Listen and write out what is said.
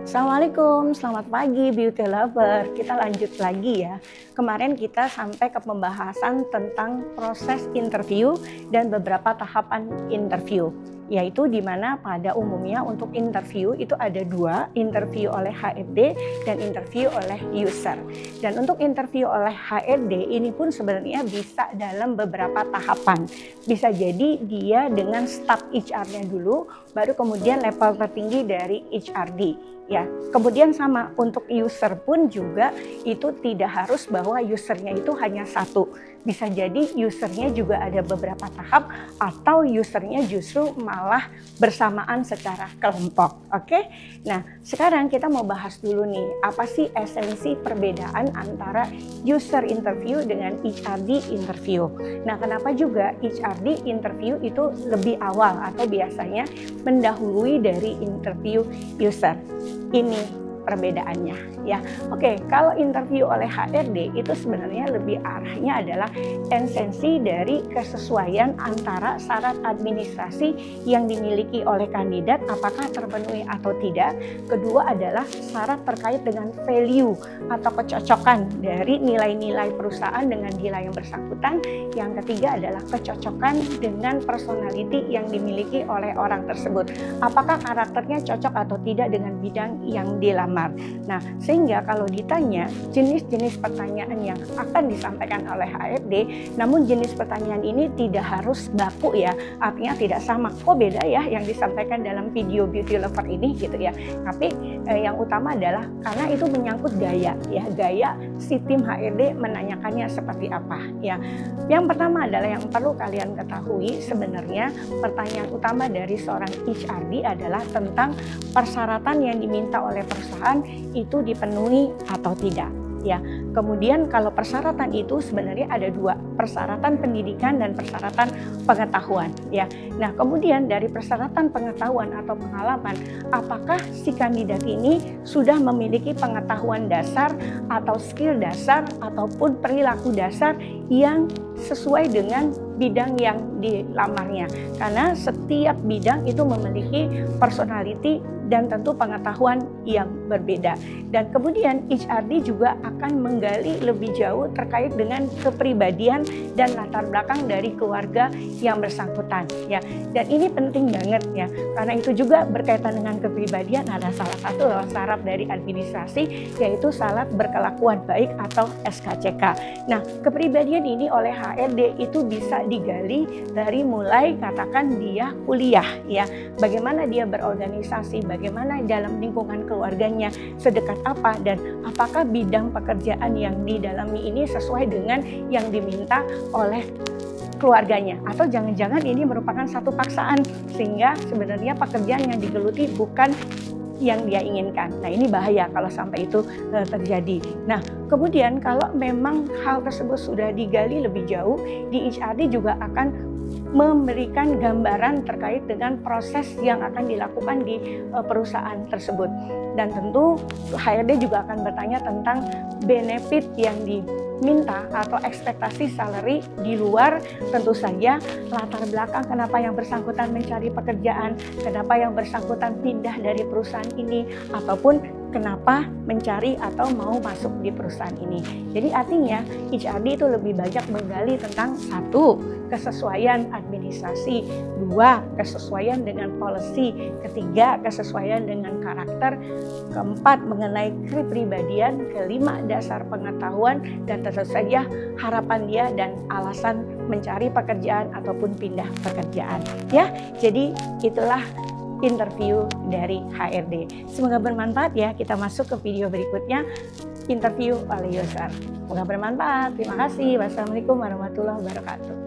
Assalamualaikum, selamat pagi beauty lover. Kita lanjut lagi ya. Kemarin kita sampai ke pembahasan tentang proses interview dan beberapa tahapan interview. Yaitu di mana pada umumnya untuk interview itu ada dua, interview oleh HRD dan interview oleh user. Dan untuk interview oleh HRD ini pun sebenarnya bisa dalam beberapa tahapan. Bisa jadi dia dengan staf HR-nya dulu, baru kemudian level tertinggi dari HRD. Ya, kemudian sama untuk user pun juga itu tidak harus bahwa usernya itu hanya satu. Bisa jadi usernya juga ada beberapa tahap atau usernya justru malah bersamaan secara kelompok. Oke? Nah, sekarang kita mau bahas dulu nih, apa sih esensi perbedaan antara user interview dengan HRD interview. Nah, kenapa juga HRD interview itu lebih awal atau biasanya mendahului dari interview user. Ini perbedaannya ya. Oke, kalau interview oleh HRD itu sebenarnya lebih arahnya adalah esensi dari kesesuaian antara syarat administrasi yang dimiliki oleh kandidat apakah terpenuhi atau tidak. Kedua adalah syarat terkait dengan value atau kecocokan dari nilai-nilai perusahaan dengan nilai yang bersangkutan. Yang ketiga adalah kecocokan dengan personality yang dimiliki oleh orang tersebut. Apakah karakternya cocok atau tidak dengan bidang yang dilamar. Nah, sehingga kalau ditanya jenis-jenis pertanyaan yang akan disampaikan oleh HRD, namun jenis pertanyaan ini tidak harus baku ya, artinya tidak sama. Kok beda ya yang disampaikan dalam video beauty lover ini gitu ya. Tapi yang utama adalah karena itu menyangkut gaya ya, gaya si tim HRD menanyakannya seperti apa ya. Yang pertama adalah yang perlu kalian ketahui sebenarnya pertanyaan utama dari seorang HRD adalah tentang persyaratan yang diminta oleh perusahaan itu dipenuhi atau tidak ya. Kemudian kalau persyaratan itu sebenarnya ada dua, persyaratan pendidikan dan persyaratan pengetahuan ya. Nah, kemudian dari persyaratan pengetahuan atau pengalaman, apakah si kandidat ini sudah memiliki pengetahuan dasar atau skill dasar ataupun perilaku dasar yang sesuai dengan bidang yang dilamarnya. Karena setiap bidang itu memiliki personality dan tentu pengetahuan yang berbeda. Dan kemudian HRD juga akan menggali lebih jauh terkait dengan kepribadian dan latar belakang dari keluarga yang bersangkutan ya. Dan ini penting banget ya, karena itu juga berkaitan dengan kepribadian. Ada salah satu syarat dari administrasi yaitu syarat berkelakuan baik atau SKCK. Nah, kepribadian ini oleh HRD itu bisa digali dari mulai katakan dia kuliah ya, bagaimana dia berorganisasi, bagaimana dalam lingkungan keluarganya, sedekat apa, dan apakah bidang pekerjaan yang didalami ini sesuai dengan yang diminta oleh keluarganya, atau jangan-jangan ini merupakan satu paksaan sehingga sebenarnya pekerjaan yang digeluti bukan yang dia inginkan. Nah, ini bahaya kalau sampai itu terjadi. Nah, kemudian kalau memang hal tersebut sudah digali lebih jauh, di HRD juga akan memberikan gambaran terkait dengan proses yang akan dilakukan di perusahaan tersebut. Dan tentu HRD juga akan bertanya tentang benefit yang diminta atau ekspektasi salary di luar tentu saja latar belakang kenapa yang bersangkutan mencari pekerjaan, kenapa yang bersangkutan pindah dari perusahaan ini, ataupun kenapa mencari atau mau masuk di perusahaan ini. Jadi artinya HRD itu lebih banyak menggali tentang satu, kesesuaian administrasi, dua, kesesuaian dengan policy, ketiga, kesesuaian dengan karakter, keempat, mengenai kepribadian, kelima, dasar pengetahuan, dan tentu saja harapan dia dan alasan mencari pekerjaan ataupun pindah pekerjaan. Ya, jadi itulah interview dari HRD. Semoga bermanfaat ya. Kita masuk ke video berikutnya, interview oleh user. Semoga bermanfaat. Terima kasih. Wassalamualaikum warahmatullahi wabarakatuh.